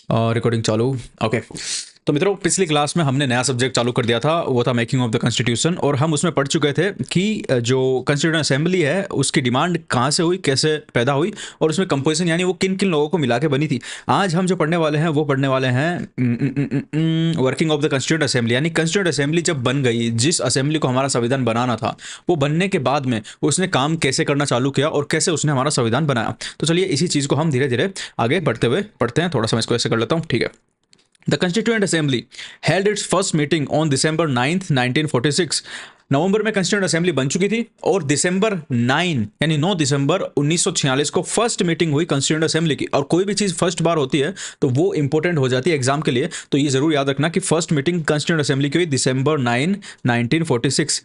Recording चालू। Okay. तो मित्रों, पिछली क्लास में हमने नया सब्जेक्ट चालू कर दिया था, वो था मेकिंग ऑफ द कॉन्स्टिट्यूशन। और हम उसमें पढ़ चुके थे कि जो कॉन्स्टिट्यूशन असेंबली है उसकी डिमांड कहाँ से हुई, कैसे पैदा हुई, और उसमें कंपोजिशन यानी वो किन किन लोगों को मिला के बनी थी। आज हम जो पढ़ने वाले हैं वो पढ़ने वाले हैं working of the constituent assembly, यानी कॉन्स्टिट्यूंट असेंबली जब बन गई, जिस असेंबली को हमारा संविधान बनाना था, वो बनने के बाद में उसने काम कैसे करना चालू किया और कैसे उसने हमारा संविधान बनाया। तो चलिए इसी चीज़ को हम धीरे धीरे आगे बढ़ते हुए पढ़ते हैं। थोड़ा सा मैं इसको ऐसे कर लेता हूँ, ठीक है। The Constituent Assembly held its first meeting on December 9th, 1946। नवंबर में कंस्टिट्यूंट असेंबली बन चुकी थी और दिसंबर 9 यानी 9 दिसंबर 1946 को फर्स्ट मीटिंग हुई कंस्टिट्यूंट असेंबली की। और कोई भी चीज़ फर्स्ट बार होती है तो वो इंपॉर्टेंट हो जाती है एग्जाम के लिए। तो ये जरूर याद रखना कि फर्स्ट मीटिंग कंस्टिट्यूंट असेंबली की हुई दिसंबर 9, 1946।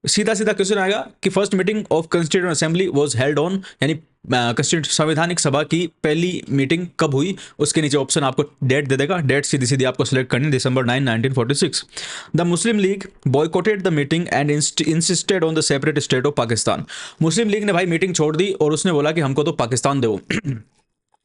सीधा सीधा क्वेश्चन आएगा कि first meeting of constituent assembly was held on, यानी संवैधानिक सभा की पहली मीटिंग कब हुई। उसके नीचे ऑप्शन आपको डेट दे देगा, डेट सीधी सीधी आपको सिलेक्ट करनी, दिसंबर 9, 1946। The Muslim league boycotted the meeting and insisted on the separate state of Pakistan. Muslim league ने भाई मीटिंग छोड़ दी और उसने बोला कि हमको तो पाकिस्तान दो।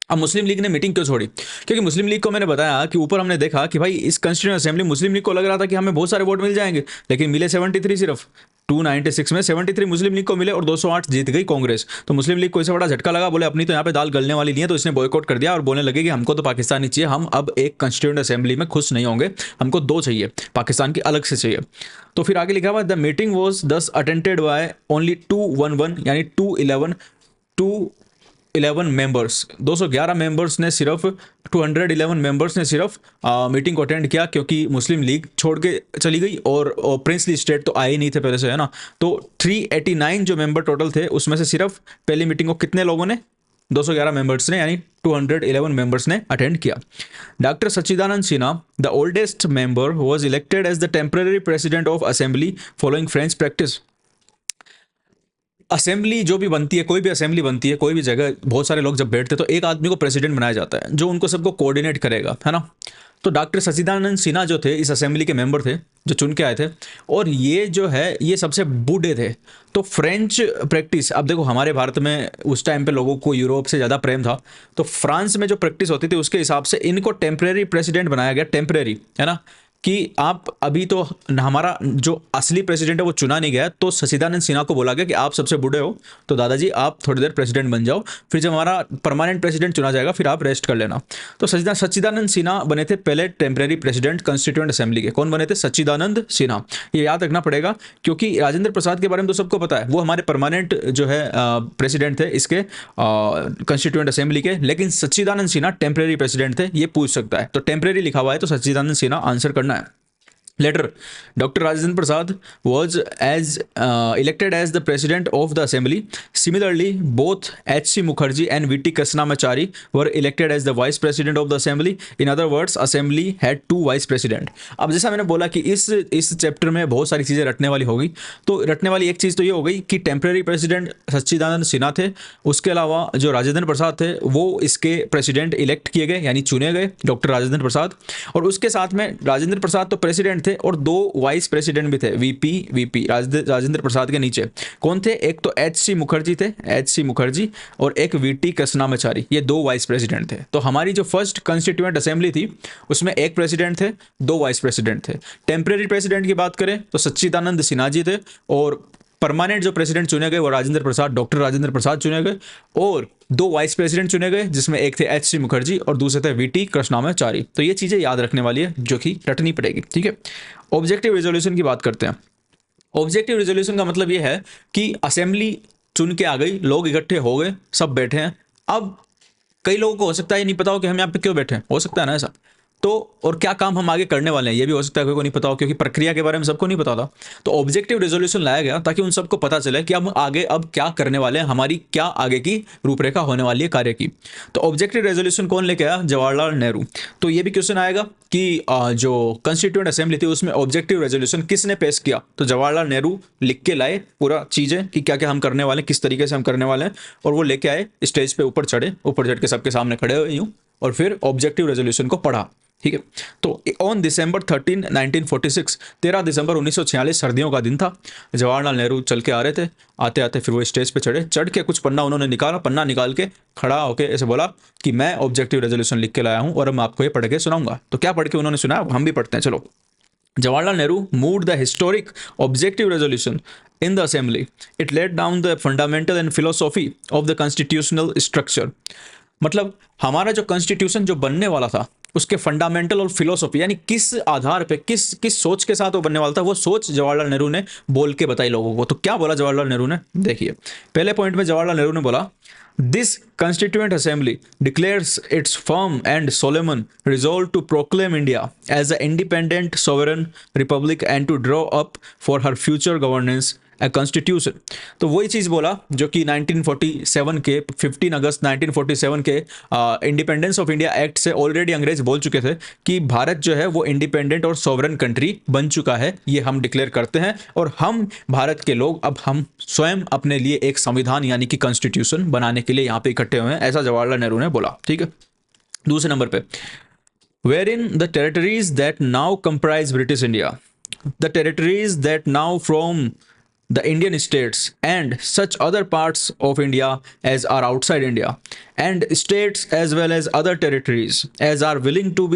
अब मुस्लिम लीग ने मीटिंग क्यों छोड़ी? क्योंकि मुस्लिम लीग को मैंने बताया कि ऊपर हमने देखा कि भाई इस कॉन्स्टिट्यूएंट असेंबली, मुस्लिम लीग को लग रहा था कि हमें बहुत सारे वोट मिल जाएंगे, लेकिन मिले 73 सिर्फ। 296 में 73 मुस्लिम लीग को मिले और 208 जीत गई कांग्रेस। तो मुस्लिम लीग को इससे बड़ा झटका लगा, बोले अपनी तो यहाँ पे दाल गलने वाली नहीं है, तो इसने बॉयकॉट कर दिया और बोलने लगे कि हमको तो पाकिस्तान ही चाहिए, हम अब एक कॉन्स्टिट्यूएंट असेंबली में खुश नहीं होंगे, हमको दो चाहिए, पाकिस्तान की अलग से चाहिए। तो फिर आगे लिखा हुआ द मीटिंग वॉज दस अटेंडेड बाय ओनली 211 यानी 211 मेंबर्स, 211 मेंबर्स ने सिर्फ 211 मेंबर्स ने सिर्फ मीटिंग को अटेंड किया, क्योंकि मुस्लिम लीग छोड़ के चली गई और प्रिंसली स्टेट तो आए ही नहीं थे पहले से, है ना। तो 389 जो मेंबर टोटल थे उसमें से सिर्फ पहली मीटिंग को कितने लोगों ने, 211 मेंबर्स ने, यानी 211 मेंबर्स ने अटेंड किया। Doctor Sachchidanand Sinha, the oldest member, was elected as the temporary president of assembly following French practice. Assembly जो भी बनती है, कोई भी असेंबली बनती है, कोई भी जगह बहुत सारे लोग जब बैठते हैं तो एक आदमी को प्रेसिडेंट बनाया जाता है जो उनको सबको कोऑर्डिनेट करेगा, है ना। तो डॉक्टर सच्चिदानंद सिन्हा जो थे इस असेंबली के मेंबर थे जो चुन के आए थे, और ये जो है ये सबसे बूढ़े थे। तो फ्रेंच प्रैक्टिस, अब देखो हमारे भारत में उस टाइम पे लोगों को यूरोप से ज़्यादा प्रेम था, तो फ्रांस में जो प्रैक्टिस होती थी उसके हिसाब से इनको टेम्परेरी प्रेसिडेंट बनाया गया, टेम्परेरी, है ना। कि आप अभी तो हमारा जो असली प्रेसिडेंट है वो चुना नहीं गया, तो सच्चिदानंद सिन्हा को बोला गया कि आप सबसे बूढ़े हो तो दादाजी आप थोड़ी देर प्रेसिडेंट बन जाओ, फिर जब हमारा परमानेंट प्रेसिडेंट चुना जाएगा फिर आप रेस्ट कर लेना। तो सच्चिदानंद सिन्हा बने थे पहले टेम्परेरी प्रेसिडेंट कॉन्स्टिट्यूएंट असेंबली के। कौन बने थे? सच्चिदानंद सिन्हा। ये याद रखना पड़ेगा क्योंकि राजेंद्र प्रसाद के बारे में तो सबको पता है, वो हमारे परमानेंट जो है प्रेसिडेंट थे इसके कॉन्स्टिट्यूएंट असेंबली के, लेकिन सच्चिदानंद सिन्हा टेम्परेरी प्रेसिडेंट थे, ये पूछ सकता है। तो टेम्परेरी लिखा हुआ है तो सच्चिदानंद सिन्हा आंसर करना है। Later, Dr. Rajendra Prasad was elected as the president of the assembly. Similarly, both H.C. Mukherjee and V.T. Krishnamachari were elected as the vice president of the assembly. In other words, assembly had two vice president. अब जैसा मैंने बोला कि इस chapter में बहुत सारी चीज़ें रटने वाली होगी, तो रटने वाली एक चीज़ तो ये हो गई कि टेम्परेरी प्रेसिडेंट सच्चिदानंद सिन्हा थे, उसके अलावा जो राजेंद्र प्रसाद थे वो इसके प्रेसिडेंट इलेक्ट किए गए यानी चुने गए, डॉक्टर राजेंद्र प्रसाद। और उसके साथ में राजेंद्र प्रसाद तो प्रेसिडेंट थे और दो वाइस प्रेसिडेंट भी थे, वीपी राजेंद्र प्रसाद के नीचे कौन थे? एक तो एच.सी. मुखर्जी थे, एच.सी. मुखर्जी, और एक वी.टी. कृष्णामाचारी, ये दो वाइस प्रेसिडेंट थे। तो हमारी जो फर्स्ट कॉन्स्टिट्यूएंट असेंबली थी उसमें एक प्रेसिडेंट थे, दो वाइस प्रेसिडेंट थे। टेम्परेरी प्रेसिडेंट की बात करें तो सच्चिदानंद सिन्हा जी थे, और परमानेंट जो प्रेसिडेंट चुने गए वो राजेंद्र प्रसाद, डॉक्टर राजेंद्र प्रसाद चुने गए, और दो वाइस प्रेसिडेंट चुने गए जिसमें एक थे एच.सी. मुखर्जी और दूसरे थे वी.टी. कृष्णामाचारी। तो ये चीज़ें याद रखने वाली है जो कि रटनी पड़ेगी, ठीक है। ऑब्जेक्टिव रेजोल्यूशन की बात करते हैं। ऑब्जेक्टिव रेजोल्यूशन का मतलब ये है कि असेंबली चुन के आ गई, लोग इकट्ठे हो गए, सब बैठे हैं। अब कई लोगों को हो सकता है ये नहीं पता हो कि हम यहाँ पे क्यों बैठे हैं, हो सकता है ना ऐसा। तो और क्या काम हम आगे करने वाले हैं ये भी हो सकता है कोई को नहीं पता हो, क्योंकि प्रक्रिया के बारे में सबको नहीं पता था। तो ऑब्जेक्टिव रेजोल्यूशन लाया गया ताकि उन सबको पता चले कि हम आगे अब क्या करने वाले हैं, हमारी क्या आगे की रूपरेखा होने वाली है कार्य की। तो ऑब्जेक्टिव रेजोल्यूशन कौन लेके आया? जवाहरलाल नेहरू। तो ये भी क्वेश्चन आएगा कि जो कॉन्स्टिट्यूएंट असेंबली थी उसमें ऑब्जेक्टिव रेजोल्यूशन किसने पेश किया? तो जवाहरलाल नेहरू लिख के लाए पूरा चीज़ें कि क्या क्या हम करने वाले हैं, किस तरीके से हम करने वाले हैं, और वो लेके आए, स्टेज पे ऊपर चढ़े, ऊपर चढ़ के सबके सामने खड़े हुए यूँ, और फिर ऑब्जेक्टिव रेजोल्यूशन को पढ़ा। ठीक है। तो ऑन दिसंबर 13 1946, 13 दिसंबर 1946 सर्दियों का दिन था। जवाहरलाल नेहरू चल के आ रहे थे, आते आते फिर वो स्टेज पे चढ़ के कुछ पन्ना उन्होंने निकाला, पन्ना निकाल के खड़ा होके ऐसे बोला कि मैं ऑब्जेक्टिव रेजोल्यूशन लिख के लाया हूं और मैं आपको ये पढ़ के सुनाऊंगा। तो क्या पढ़ के उन्होंने सुनाया, हम भी पढ़ते हैं, चलो। Jawaharlal Nehru moved the historic objective resolution in the assembly. It laid down the fundamental and philosophy of the constitutional structure. मतलब हमारा जो कॉन्स्टिट्यूशन जो बनने वाला था उसके फंडामेंटल और फिलोसॉफी, यानी किस आधार पे, किस किस सोच के साथ वो बनने वाला था, वो सोच जवाहरलाल नेहरू ने बोल के बताई लोगों को। तो क्या बोला जवाहरलाल नेहरू ने, देखिए पहले पॉइंट में जवाहरलाल नेहरू ने बोला, This Constituent Assembly declares its firm and solemn resolve to proclaim India as an independent sovereign republic and to draw up for her future governance a constitution। तो वही चीज़ बोला जो कि 1947 के 15 अगस्त 1947 के इंडिपेंडेंस ऑफ इंडिया एक्ट से already अंग्रेज बोल चुके थे कि भारत जो है वो इंडिपेंडेंट और सॉवरन कंट्री बन चुका है, ये हम डिक्लेयर करते हैं और हम भारत के लोग अब हम स्वयं अपने लिए एक संविधान यानी कि कॉन्स्टिट्यूशन बनाने के लिए यहाँ पे इकट्ठे हुए हैं, ऐसा जवाहरलाल नेहरू ने बोला। ठीक है। दूसरे नंबर पे, wherein the territories that now comprise British India, the territories that now from the Indian states and such other parts of India as are outside India, and states as well as other territories as are willing to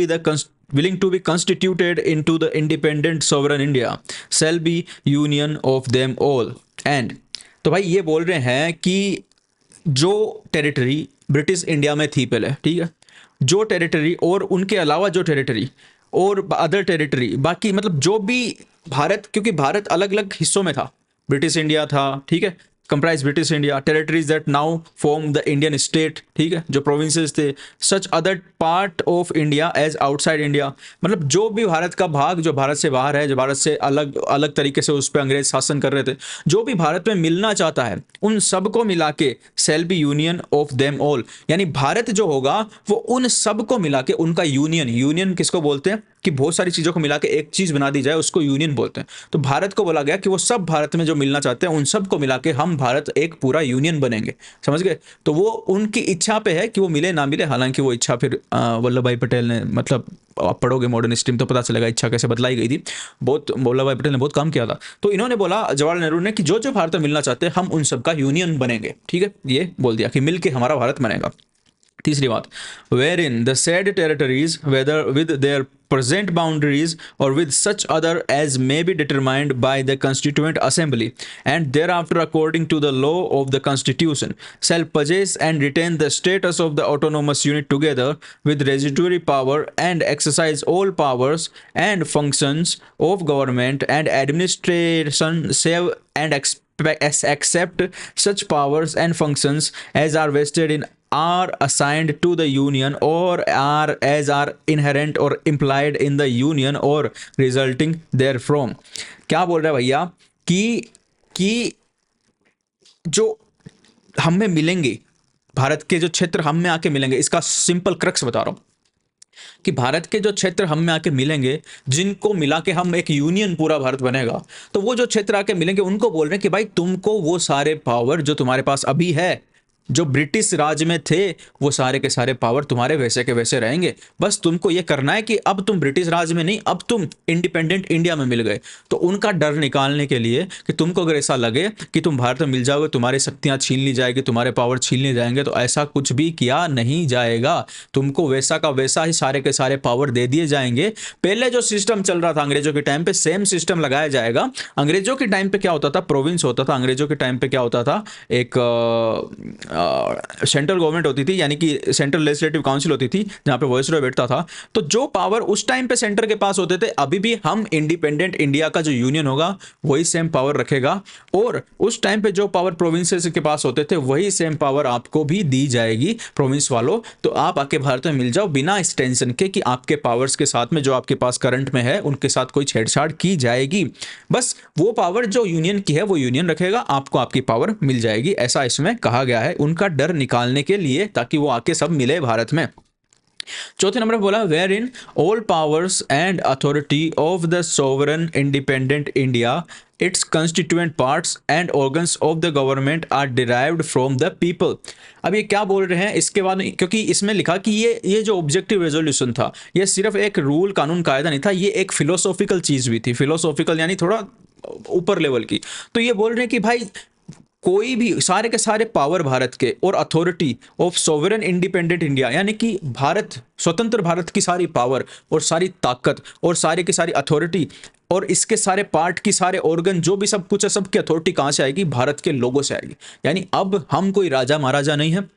be constituted into the independent sovereign India shall be union of them all। and तो भाई ये बोल रहे हैं कि जो territory British India में थी पहले, ठीक है, जो टेरिटरी और उनके अलावा जो टेरिटरी और अदर टेरिटरी, बाकी मतलब जो भी भारत, क्योंकि भारत अलग अलग हिस्सों में था, ब्रिटिश इंडिया था, ठीक है, comprise British India, territories that now form the Indian state, ठीक है, जो प्रोविंसेस थे, such other part of India as outside India, मतलब जो भी भारत का भाग जो भारत से बाहर है, जो भारत से अलग अलग तरीके से उस पर अंग्रेज शासन कर रहे थे, जो भी भारत में मिलना चाहता है उन सबको मिला के shall be union of them all, यानी भारत जो होगा वो उन सबको मिला के उनका यूनियन, यूनियन किसको बोलते हैं कि बहुत सारी चीज़ों को मिला के एक चीज़ बना दी जाए, उसको यूनियन बोलते हैं। तो भारत को बोला गया कि वो सब भारत में जो मिलना चाहते हैं उन सबको मिला के हम भारत एक पूरा यूनियन बनेंगे, समझ गए। तो वो उनकी इच्छा पे है कि वो मिले ना मिले, हालांकि वो इच्छा फिर वल्लभ भाई पटेल ने, मतलब आप पढ़ोगे मॉडर्न हिस्ट्री में तो पता चलेगा इच्छा कैसे बदलाई गई थी, बहुत वल्लभ भाई पटेल ने बहुत काम किया था। तो इन्होंने बोला, जवाहरलाल नेहरू ने, कि जो जो भारत में मिलना चाहते हैं हम उन सबका यूनियन बनेंगे, ठीक है, ये बोल दिया कि मिल के हमारा भारत बनेगा। तीसरी बात, wherein the said territories whether with their present boundaries or with such other as may be determined by the constituent assembly and thereafter according to the law of the constitution shall possess and retain the status of the autonomous unit together with residuary power and exercise all powers and functions of government and administration save and accept such powers and functions as are vested in are assigned to the union or are as are inherent or implied in the union or resulting therefrom। क्या बोल रहा है भैया कि जो हम में मिलेंगे, भारत के जो क्षेत्र हम में आके मिलेंगे, इसका सिंपल क्रक्स बता रहा हूं कि भारत के जो क्षेत्र हम में आके मिलेंगे, जिनको मिला के हम एक यूनियन पूरा भारत बनेगा, तो वो जो क्षेत्र आके मिलेंगे उनको बोल रहे हैं कि भाई तुमको वो सारे पावर जो तुम्हारे पास अभी है, जो ब्रिटिश राज में थे, वो सारे के सारे पावर तुम्हारे वैसे के वैसे रहेंगे। बस तुमको ये करना है कि अब तुम ब्रिटिश राज में नहीं, अब तुम इंडिपेंडेंट इंडिया में मिल गए। तो उनका डर निकालने के लिए कि तुमको अगर ऐसा लगे कि तुम भारत में मिल जाओगे, तुम्हारी शक्तियां छीन ली जाएगी, तुम्हारे पावर छीन लिए जाएंगे, तो ऐसा कुछ भी किया नहीं जाएगा। तुमको वैसा का वैसा ही सारे के सारे पावर दे दिए जाएंगे। पहले जो सिस्टम चल रहा था अंग्रेजों के टाइम पे, सेम सिस्टम लगाया जाएगा। अंग्रेजों के टाइम पे क्या होता था, प्रोविंस होता था। अंग्रेजों के टाइम पे क्या होता था, एक सेंट्रल गवर्नमेंट होती थी, यानी कि सेंट्रल लेजिस्लेटिव काउंसिल होती थी, जहां पे वॉइसरॉय बैठता था। तो जो पावर उस टाइम पे सेंटर के पास होते थे, अभी भी हम इंडिपेंडेंट इंडिया का जो यूनियन होगा वही सेम पावर रखेगा, और उस टाइम पे जो पावर प्रोविंसेस के पास होते थे वही सेम पावर आपको भी दी जाएगी प्रोविंस वालों। तो आप आके भारत में मिल जाओ बिना इस टेंशन के कि आपके पावर्स के साथ में जो आपके पास करंट में है उनके साथ कोई छेड़छाड़ की जाएगी। बस वो पावर जो यूनियन की है वो यूनियन रखेगा, आपको आपकी पावर मिल जाएगी, ऐसा इसमें कहा गया है। उनका डर निकालने के लिए, ताकि वो आके सब मिले भारत में। चौथे नंबर पे बोला wherein all powers and authority of the sovereign independent India its constituent parts and organs of the government are derived from the people. अब ये क्या बोल रहे हैं इसके बाद, क्योंकि इसमें लिखा कि ये जो ऑब्जेक्टिव रेजोल्यूशन था ये सिर्फ एक रूल कानून कायदा नहीं था, ये एक फिलोसॉफिकल चीज़ भी थी। फिलोसॉफिकल यानी थोड़ा ऊपर लेवल की। तो ये बोल रहे हैं कि भाई कोई भी सारे के सारे पावर भारत के और authority of sovereign independent India, यानी कि भारत स्वतंत्र भारत की सारी पावर और सारी ताकत और सारे की सारी अथॉरिटी और इसके सारे पार्ट की सारे ऑर्गन जो भी सब कुछ है, सबकी अथॉरिटी कहाँ से आएगी? भारत के लोगों से आएगी। यानी अब हम कोई राजा महाराजा नहीं है,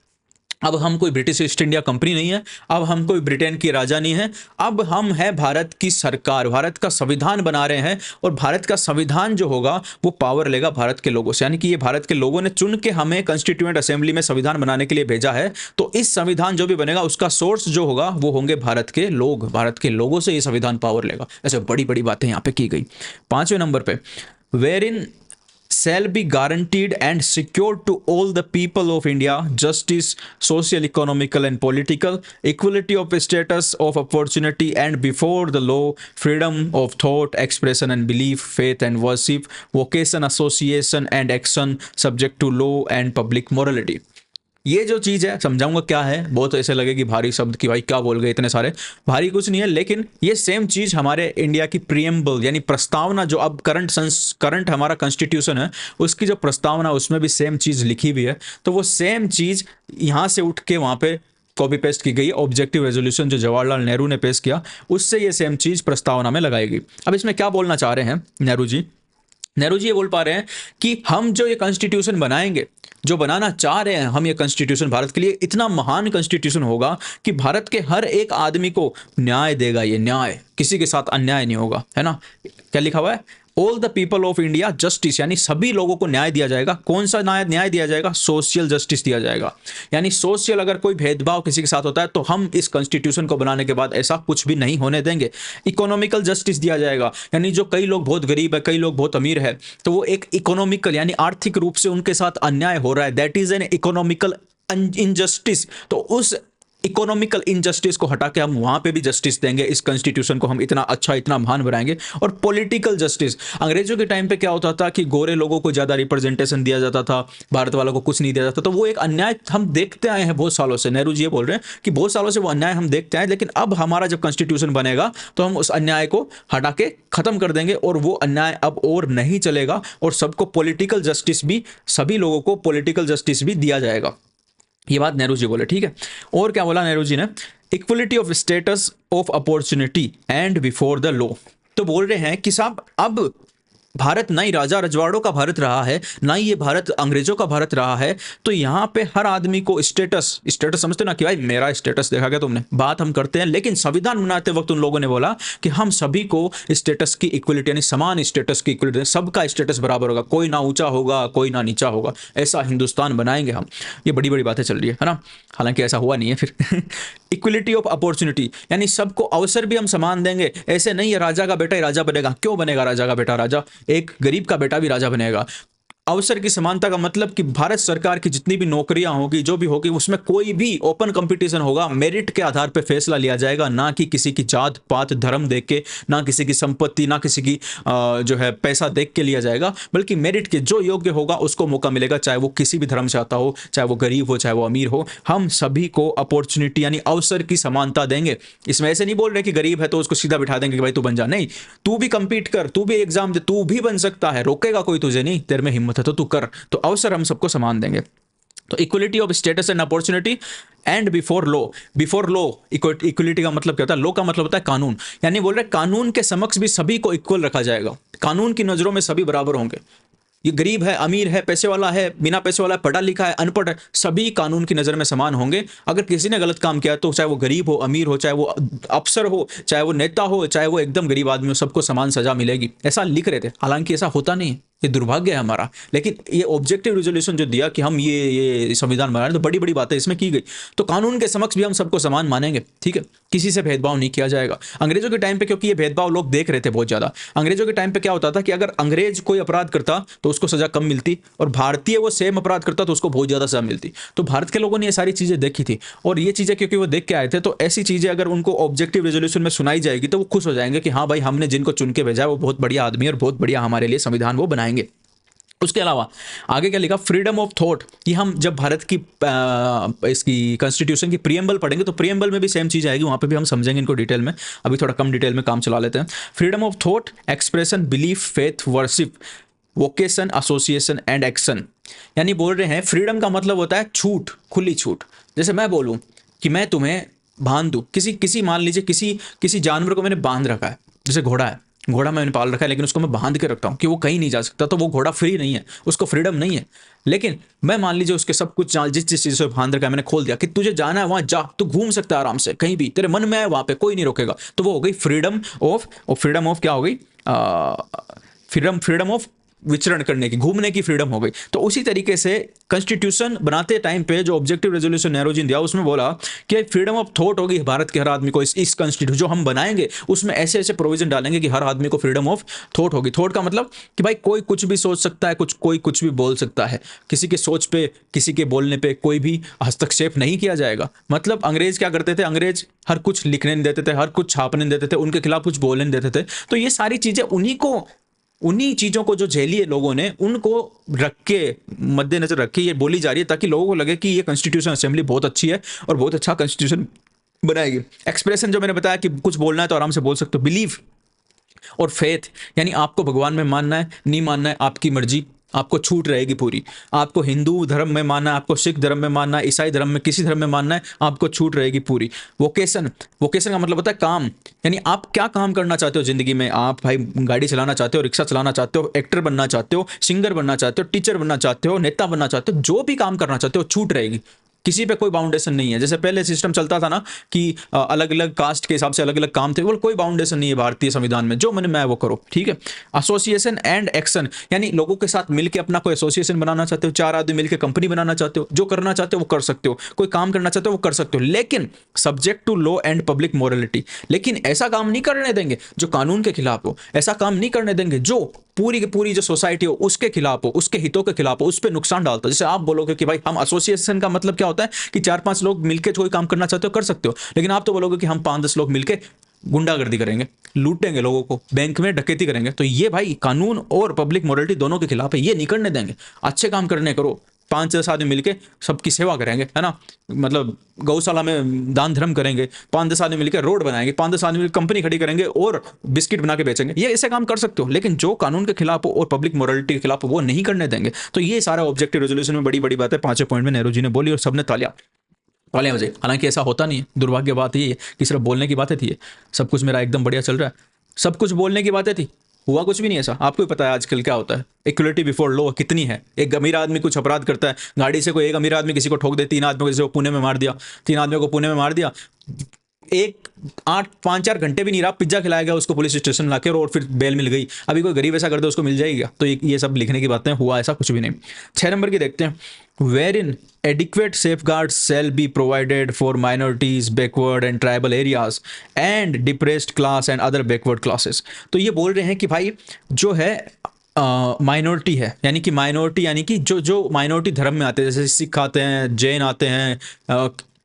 अब हम कोई ब्रिटिश ईस्ट इंडिया कंपनी नहीं है, अब हम कोई ब्रिटेन की राजा नहीं है, अब हम है भारत की सरकार, भारत का संविधान बना रहे हैं और भारत का संविधान जो होगा वो पावर लेगा भारत के लोगों से। यानी कि ये भारत के लोगों ने चुन के हमें कॉन्स्टिट्यूएंट असेंबली में संविधान बनाने के लिए भेजा है। तो इस संविधान जो भी बनेगा उसका सोर्स जो होगा वो होंगे भारत के लोग, भारत के लोगों से ये संविधान पावर लेगा। ऐसे बड़ी बड़ी बातें यहाँ पे की गई। 5वें नंबर पे wherein shall be guaranteed and secured to all the people of India justice, social, economical and political, equality of status of opportunity and before the law, freedom of thought, expression and belief, faith and worship, vocation, association and action subject to law and public morality। ये जो चीज़ है समझाऊंगा क्या है। बहुत ऐसे लगेगी भारी शब्द कि भाई क्या बोल गए इतने सारे, भारी कुछ नहीं है, लेकिन ये सेम चीज़ हमारे इंडिया की प्रीएम्बल यानी प्रस्तावना जो अब करंट हमारा कॉन्स्टिट्यूशन है उसकी जो प्रस्तावना उसमें भी सेम चीज़ लिखी हुई है। तो वो सेम चीज़ यहाँ से उठ के वहाँ पे कॉपी पेस्ट की गई। ऑब्जेक्टिव रेजोल्यूशन जो जवाहरलाल नेहरू ने पेश किया उससे ये सेम चीज़ प्रस्तावना में लगाई गई। अब इसमें क्या बोलना चाह रहे हैं नेहरू जी? नेहरू जी ये बोल पा रहे हैं कि हम जो ये कॉन्स्टिट्यूशन बनाएंगे, जो बनाना चाह रहे हैं हम, ये कॉन्स्टिट्यूशन भारत के लिए इतना महान कॉन्स्टिट्यूशन होगा कि भारत के हर एक आदमी को न्याय देगा। ये न्याय, किसी के साथ अन्याय नहीं होगा, है ना। क्या लिखा हुआ है? All the people of India justice, यानी सभी लोगों को न्याय दिया जाएगा। कौन सा न्याय दिया जाएगा? सोशल जस्टिस दिया जाएगा। यानी सोशल अगर कोई भेदभाव किसी के साथ होता है तो हम इस कॉन्स्टिट्यूशन को बनाने के बाद ऐसा कुछ भी नहीं होने देंगे। इकोनॉमिकल जस्टिस दिया जाएगा, यानी जो कई लोग बहुत गरीब है, कई लोग बहुत अमीर है, तो वो एक इकोनॉमिकल यानी आर्थिक रूप से उनके साथ अन्याय हो रहा है, that is an economical injustice. तो उस इकोनॉमिकल इनजस्टिस को हटा के हम वहां पे भी जस्टिस देंगे। इस कॉन्स्टिट्यूशन को हम इतना अच्छा, इतना महान बनाएंगे। और पॉलिटिकल जस्टिस, अंग्रेजों के टाइम पे क्या होता था कि गोरे लोगों को ज़्यादा रिप्रेजेंटेशन दिया जाता था, भारत वालों को कुछ नहीं दिया जाता। तो वो एक अन्याय हम देखते आए हैं बहुत सालों से। नेहरू जी ये बोल रहे हैं कि बहुत सालों से वो अन्याय हम देखते आए, लेकिन अब हमारा जब कॉन्स्टिट्यूशन बनेगा तो हम उस अन्याय को हटा के खत्म कर देंगे और वो अन्याय अब और नहीं चलेगा और सबको पॉलिटिकल जस्टिस भी, सभी लोगों को पॉलिटिकल जस्टिस भी दिया जाएगा। ये बात नेहरू जी बोले, ठीक है। और क्या बोला नेहरू जी ने? Equality of status of opportunity and before the law. तो बोल रहे हैं कि साहब अब भारत ना ही राजा रजवाड़ों का भारत रहा है, ना ही ये भारत अंग्रेजों का भारत रहा है। तो यहाँ पे हर आदमी को स्टेटस समझते ना कि भाई मेरा स्टेटस देखा गया तुमने, बात हम करते हैं। लेकिन संविधान बनाते वक्त उन लोगों ने बोला कि हम सभी को स्टेटस की इक्वलिटी यानी समान स्टेटस की इक्वलिटी, सबका स्टेटस बराबर होगा, कोई ना ऊंचा होगा कोई ना नीचा होगा, ऐसा हिंदुस्तान बनाएंगे हम। ये बड़ी बड़ी बातें चल रही है ना, हालांकि ऐसा हुआ नहीं है फिर। इक्वलिटी ऑफ अपॉर्चुनिटी यानी सबको अवसर भी हम समान देंगे। ऐसे नहीं है राजा का बेटा ही राजा बनेगा, क्यों बनेगा राजा का बेटा राजा? एक गरीब का बेटा भी राजा बनेगा। अवसर की समानता का मतलब कि भारत सरकार की जितनी भी नौकरियां होगी, जो भी होगी, उसमें कोई भी ओपन कंपटीशन होगा, मेरिट के आधार पर फैसला लिया जाएगा, ना कि किसी की जात पात धर्म देख के, ना किसी की संपत्ति, ना किसी की जो है पैसा देख के लिया जाएगा, बल्कि मेरिट के जो योग्य होगा उसको मौका मिलेगा, चाहे वो किसी भी धर्म से आता हो, चाहे वो गरीब हो, चाहे वो अमीर हो। हम सभी को अपॉर्चुनिटी यानी अवसर की समानता देंगे। इसमें ऐसे नहीं बोल रहे कि गरीब है तो उसको सीधा बिठा देंगे कि भाई तू बन जा, नहीं, तू भी कंपीट कर, तू भी एग्जाम दे, तू भी बन सकता है, रोकेगा कोई तुझे नहीं, तेरे में हिम्मत है तो तू कर। तो अवसर हम सबको समान देंगे। तो equality of status and opportunity and before law. Before law equality का मतलब क्या होता है? लॉ का मतलब होता है कानून, यानी बोल रहे कानून के समक्ष भी सभी को इक्वल रखा जाएगा। कानून की नजरों में सभी बराबर होंगे। ये गरीब है, अमीर है, पैसे वाला है, बिना पैसे वाला है, पढ़ा लिखा है, अनपढ़ है, सभी कानून की नज़र में समान होंगे। अगर किसी ने गलत काम किया तो चाहे वो गरीब हो, अमीर हो, चाहे वो अफसर हो, चाहे वो नेता हो, चाहे वो एकदम गरीब आदमी हो, सबको समान सजा मिलेगी। ऐसा लिख रहे थे, हालांकि ऐसा होता नहीं है। ये दुर्भाग्य है हमारा। लेकिन ये ऑब्जेक्टिव रिजोल्यूशन जो दिया कि हम ये संविधान बना रहे, तो बड़ी बड़ी बातें इसमें की गई। तो कानून के समक्ष भी हम सबको समान मानेंगे, ठीक है, किसी से भेदभाव नहीं किया जाएगा। अंग्रेजों के टाइम पे क्योंकि ये भेदभाव लोग देख रहे थे बहुत ज्यादा, अंग्रेजों के टाइम पे क्या होता था कि अगर अंग्रेज कोई अपराध करता तो उसको सजा कम मिलती, और भारतीय वो सेम अपराध करता तो उसको बहुत ज्यादा सजा मिलती। तो भारत के लोगों ने ये सारी चीजें देखी थी, और ये चीजें क्योंकि वो देख के आए थे, तो ऐसी चीजें अगर उनको ऑब्जेक्टिव रेजोल्यूशन में सुनाई जाएगी तो वो खुश हो जाएंगे कि हाँ भाई, हमने जिनको चुन के भेजा है वो बहुत बढ़िया आदमी और बहुत बढ़िया हमारे लिए संविधान वो बनाएंगे। उसके अलावा आगे क्या लिखा, फ्रीडम ऑफ थॉट। ये हम जब भारत की इसकी कॉन्स्टिट्यूशन की प्रीएम्बल पढ़ेंगे तो प्रीएम्बल में भी सेम चीज आएगी, वहां पे भी हम समझेंगे इनको डिटेल में। अभी थोड़ा कम डिटेल में काम चला लेते हैं। Freedom of thought, expression, belief, faith, worship, vocation, association and action. यानी बोल रहे हैं फ्रीडम का मतलब होता है छूट, खुली छूट। जैसे मैं बोलूं कि मैं तुम्हें बांध दूं, किसी मान लीजिए किसी जानवर को मैंने बांध रखा है, जैसे घोड़ा है, घोड़ा मैंने पाल रखा है लेकिन उसको मैं बांध के रखता हूँ कि वो कहीं नहीं जा सकता, तो वो घोड़ा फ्री नहीं है, उसको फ्रीडम नहीं है। लेकिन मैं मान लीजिए उसके सब कुछ जिस चीज़ से बांध रखा है मैंने खोल दिया कि तुझे जाना है वहाँ जा, तू घूम सकता है आराम से कहीं भी, तेरे मन में है वहाँ पे कोई नहीं रोकेगा। तो वो हो गई फ्रीडम ऑफ क्या हो गई, फ्रीडम ऑफ विचरण करने की, घूमने की फ्रीडम हो गई। तो उसी तरीके से कॉन्स्टिट्यूशन बनाते टाइम पे जो ऑब्जेक्टिव रेजोल्यूशन नेहरू जी ने दिया उसमें बोला कि फ्रीडम ऑफ थॉट होगी भारत के हर आदमी को। इस कॉन्स्टिट्यूशन जो हम बनाएंगे उसमें ऐसे ऐसे प्रोविजन डालेंगे कि हर आदमी को फ्रीडम ऑफ थॉट होगी। थॉट का मतलब कि भाई कोई कुछ भी सोच सकता है, कोई कुछ भी बोल सकता है, किसी के सोच पे, किसी के बोलने पे कोई भी हस्तक्षेप नहीं किया जाएगा। मतलब अंग्रेज क्या करते थे, अंग्रेज हर कुछ लिखने नहीं देते थे, हर कुछ छापने नहीं देते थे, उनके खिलाफ कुछ बोलने नहीं देते थे। तो ये सारी चीजें उन्हीं चीजों को जो झेली है लोगों ने, उनको रख के मद्देनजर रख के ये बोली जा रही है ताकि लोगों को लगे कि ये कॉन्स्टिट्यूशन असेंबली बहुत अच्छी है और बहुत अच्छा कॉन्स्टिट्यूशन बनाएगी। एक्सप्रेशन जो मैंने बताया कि कुछ बोलना है तो आराम से बोल सकते हो। बिलीव और फेथ, यानी आपको भगवान में मानना है, नहीं मानना है आपकी मर्जी, आपको छूट रहेगी पूरी। आपको हिंदू धर्म में मानना है, आपको सिख धर्म में मानना है, ईसाई धर्म में, किसी धर्म में मानना है, आपको छूट रहेगी पूरी। वोकेशन का मतलब होता है काम, यानी आप क्या काम करना चाहते हो जिंदगी में। आप भाई गाड़ी चलाना चाहते हो, रिक्शा चलाना चाहते हो, एक्टर बनना चाहते हो, सिंगर बनना चाहते हो, टीचर बनना चाहते हो, नेता बनना चाहते हो, जो भी काम करना चाहते हो छूट रहेगी। किसी पे कोई बाउंडेशन नहीं है। जैसे पहले सिस्टम चलता था ना कि अलग अलग कास्ट के हिसाब से अलग अलग काम थे, वो कोई बाउंडेशन नहीं है भारतीय संविधान में, जो मन में वो करो, ठीक है। एसोसिएशन एंड एक्शन, यानी लोगों के साथ मिलकर अपना कोई एसोसिएशन बनाना चाहते हो, 4 आदमी मिलकर कंपनी बनाना चाहते हो, जो करना चाहते हो वो कर सकते हो, कोई काम करना चाहते हो वो कर सकते हो, लेकिन subject to law and public morality. लेकिन ऐसा काम नहीं करने देंगे जो कानून के खिलाफ हो, ऐसा काम नहीं करने देंगे जो पूरी की पूरी जो सोसाइटी हो उसके खिलाफ हो, उसके हितों के खिलाफ हो, उस पर नुकसान डालता है। जैसे आप बोलोगे कि भाई हम एसोसिएशन का मतलब क्या होता है कि 4-5 लोग मिलकर कोई काम करना चाहते हो कर सकते हो, लेकिन आप तो बोलोगे कि हम 5-10 लोग मिलकर गुंडागर्दी करेंगे, लूटेंगे लोगों को, बैंक में डकैती करेंगे। तो ये भाई कानून और पब्लिक मोरलिटी दोनों के खिलाफ है, ये नहीं करने देंगे। अच्छे काम करने करो, 5-10 आदमी मिलके सबकी सेवा करेंगे, है ना, मतलब गौशाला में दान धर्म करेंगे, 5-10 आदमी मिलकर रोड बनाएंगे, 5-10 आदमी मिलकर कंपनी खड़ी करेंगे और बिस्किट बना के बेचेंगे, ये ऐसे काम कर सकते हो। लेकिन जो कानून के खिलाफ हो और पब्लिक मोरलिटी के खिलाफ हो वो नहीं करने देंगे। तो ये सारा ऑब्जेक्टिव रेजोल्यूशन में बड़ी बड़ी बातें 5 पॉइंट में नेहरू जी ने बोली और सबने तालियां बजे। हालांकि ऐसा होता नहीं है, दुर्भाग्य बात ये है कि सिर्फ बोलने की बातें थी। ये सब कुछ मेरा एकदम बढ़िया चल रहा है, सब कुछ बोलने की बातें थी, हुआ कुछ भी नहीं ऐसा। आपको भी पता है आजकल क्या होता है, इक्वलिटी बिफोर लॉ कितनी है। एक अमीर आदमी कुछ अपराध करता है, गाड़ी से कोई एक अमीर आदमी किसी को ठोक दे, 3 आदमियों को किसी को पुणे में मार दिया, 3 आदमियों को पुणे में मार दिया, 5-4 घंटे भी नहीं रहा, पिज्जा खिलाया गया उसको पुलिस स्टेशन लाके और फिर बेल मिल गई। अभी कोई गरीब ऐसा कर दे उसको मिल जाएगी। तो ये सब लिखने की बातें, हुआ ऐसा कुछ भी नहीं। 6 नंबर की देखते हैं, wherein adequate safeguards shall be provided for minorities, backward and tribal areas and depressed class and other backward classes। तो ये बोल रहे हैं कि भाई जो है माइनॉरिटी है, यानी कि माइनॉरिटी यानी कि जो माइनॉरिटी धर्म में आते हैं, जैसे सिख आते हैं, जैन आते हैं,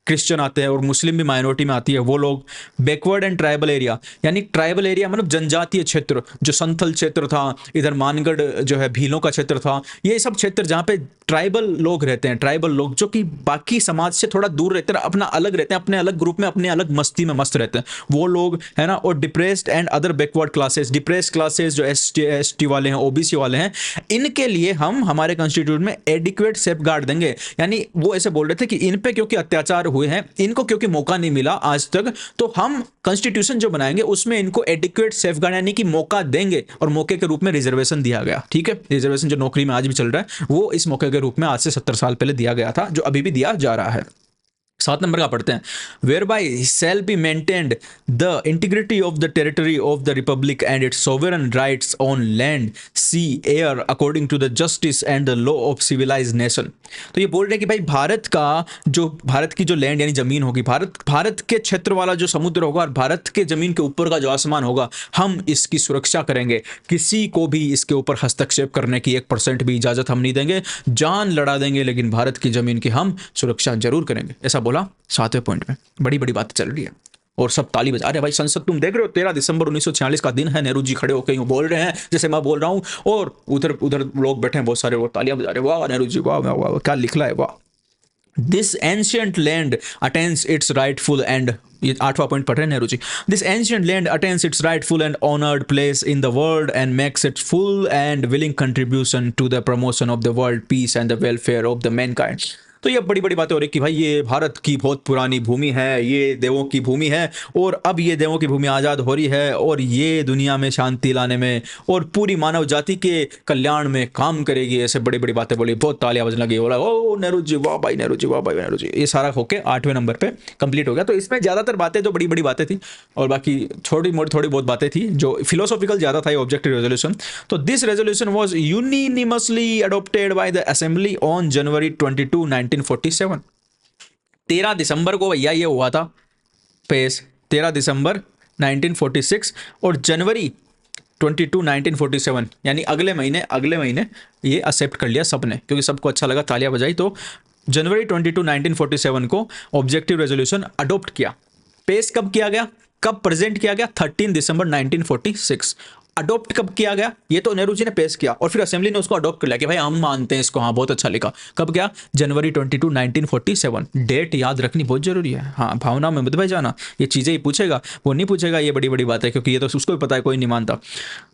क्रिश्चियन आते हैं और मुस्लिम भी माइनॉरिटी में आती है, वो लोग। बैकवर्ड एंड ट्राइबल एरिया, यानी ट्राइबल एरिया मतलब जनजातीय क्षेत्र, जो संथल क्षेत्र था, इधर मानगढ़ जो है भीलों का क्षेत्र था, ये सब क्षेत्र जहाँ पे ट्राइबल लोग रहते हैं, ट्राइबल लोग जो कि बाकी समाज से थोड़ा दूर रहते हैं, अपना अलग रहते हैं, अपने अलग ग्रुप में अपने अलग मस्ती में मस्त रहते हैं, वो लोग, है ना। और depressed and other backward classes, depressed classes जो एसटी वाले हैं, ओबीसी वाले हैं, इनके लिए हम हमारे कॉन्स्टिट्यूशन में एडिक्वेट सेफगार्ड देंगे। यानी वो ऐसे बोल रहे थे कि इन पे क्योंकि अत्याचार हुए हैं, इनको क्योंकि मौका नहीं मिला आज तक, तो हम कॉन्स्टिट्यूशन जो बनाएंगे उसमें इनको एडिक्वेट सेफगार्ड यानी कि मौका देंगे, और मौके के रूप में रिजर्वेशन दिया गया। ठीक है, रिजर्वेशन जो नौकरी में आज भी चल रहा है वो इस मौके के रूप में आज से 70 साल पहले दिया गया था, जो अभी भी दिया जा रहा है। 7 नंबर का पढ़ते हैं, whereby shall be maintained the integrity of the territory of the republic and its sovereign rights on land sea air according to the justice and the law of civilise nation. तो ये बोल रहे हैं कि भाई भारत की जो land यानी जमीन होगी, भारत के क्षेत्र वाला जो समुद्र होगा और भारत के जमीन के ऊपर का जो आसमान होगा, हम इसकी सुरक्षा करेंगे, किसी को भी इसके ऊपर हस्तक्षेप करने की 1% भी इजाजत हम नहीं देंगे, जान लड़ा देंगे लेकिन भारत की जमीन की हम सुरक्षा जरूर करेंगे, ऐसा बोला 7वें पॉइंट में। बड़ी बड़ी बात चल रही है और सब ताली बजा रहे हैं भाई। संसद तुम देख रहे हो, 13 दिसंबर 1946 का दिन है, नेहरू जी खड़े होकर यूं बोल रहे हैं जैसे मैं बोल रहा हूं, और उधर उधर लोग बैठे हैं बहुत सारे, वो तालियां बजा रहे हैं, वाह नेहरू जी वाह वाह वाह, क्या लिखला है वाह। This ancient land attains its rightful and, ये 8वां पॉइंट पढ़ रहे हैं Nehru ji, this ancient land attains its rightful and honoured place in the world and makes its full and willing contribution to the promotion of the world peace and the welfare of the mankind. तो ये बड़ी बड़ी बातें हो रही कि भाई ये भारत की बहुत पुरानी भूमि है, ये देवों की भूमि है, और अब ये देवों की भूमि आज़ाद हो रही है और ये दुनिया में शांति लाने में और पूरी मानव जाति के कल्याण में काम करेगी, ऐसे बड़ी बड़ी बातें बोली, बहुत तालियां बजने लगी, बोला ओ नेहरू जी वाह भाई, नेहरू जी वाह भाई, नेहरू जी। ये सारा होके 8वें नंबर पे कंप्लीट हो गया। तो इसमें ज़्यादातर बातें जो बड़ी बड़ी बातें थी और बाकी छोटी मोटी थोड़ी बहुत बातें थी जो फिलोसॉफिकल ज़्यादा था, ये ऑब्जेक्टिव रेजोल्यूशन। तो this resolution was unanimously adopted by the assembly on January 22, 1947। 13 दिसंबर को भैया ये हुआ था पेश, 13 दिसंबर 1946, और जनवरी 22, 1947 यानी अगले महीने ये एक्सेप्ट कर लिया सबने, क्योंकि सबको अच्छा लगा, तालियां बजाई। तो जनवरी 22, 1947 को ऑब्जेक्टिव रेजोल्यूशन अडोप्ट किया। पेश कब किया गया, कब प्रेजेंट किया गया, 13 दिसंबर 1946। अडोप्ट कब किया गया, ये तो नेहरू जी ने पेश किया और फिर असेंबली ने उसको अडोप्ट कर लिया कि भाई हम मानते हैं इसको, हाँ बहुत अच्छा लिखा। कब क्या, जनवरी 22, 1947। डेट याद रखनी बहुत जरूरी है, हाँ भावना में मत भाई जाना, ये चीज़ें ही पूछेगा, वो नहीं पूछेगा ये बड़ी बड़ी बात है, क्योंकि ये तो उसको भी पता है, कोई नहीं मानता।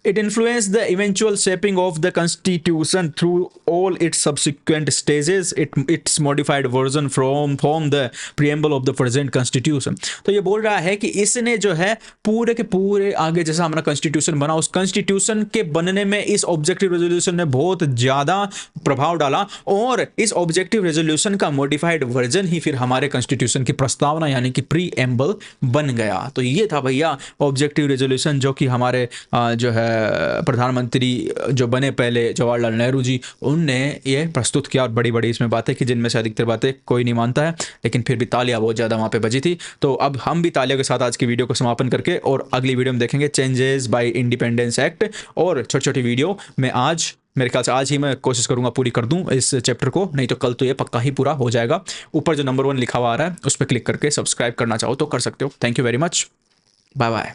It influence the eventual shaping of the constitution through all it's subsequent stages, it's modified version from the preamble of the present constitution. तो ये बोल रहा है कि इसने जो है पूरे के पूरे आगे जैसा हमारा कॉन्स्टिट्यूशन बना, उस कॉन्स्टिट्यूशन के बनने में इस ऑब्जेक्टिव रेजोल्यूशन ने बहुत ज्यादा प्रभाव डाला, और इस ऑब्जेक्टिव रेजोल्यूशन का मॉडिफाइड वर्जन ही फिर हमारे कॉन्स्टिट्यूशन की प्रस्तावना यानी कि प्रीएम्बल बन गया। तो ये था भैया ऑब्जेक्टिव रेजोल्यूशन, जो कि हमारे जो है प्रधानमंत्री जो बने पहले जवाहरलाल नेहरू जी, उनने ये प्रस्तुत किया, और बड़ी बड़ी इसमें बातें की जिनमें से अधिकतर बातें कोई नहीं मानता है, लेकिन फिर भी तालियां बहुत ज़्यादा वहाँ पे बजी थी। तो अब हम भी तालियों के साथ आज की वीडियो को समापन करके और अगली वीडियो में देखेंगे चेंजेस बाय इंडिपेंडेंस एक्ट, और छोटी छोटी वीडियो में आज मेरे ख्याल से आज ही मैं कोशिश करूंगा पूरी कर दूं इस चैप्टर को, नहीं तो कल तो ये पक्का ही पूरा हो जाएगा। ऊपर जो नंबर 1 लिखा हुआ आ रहा है उस पर क्लिक करके सब्सक्राइब करना चाहो तो कर सकते हो। Thank you very much, bye bye.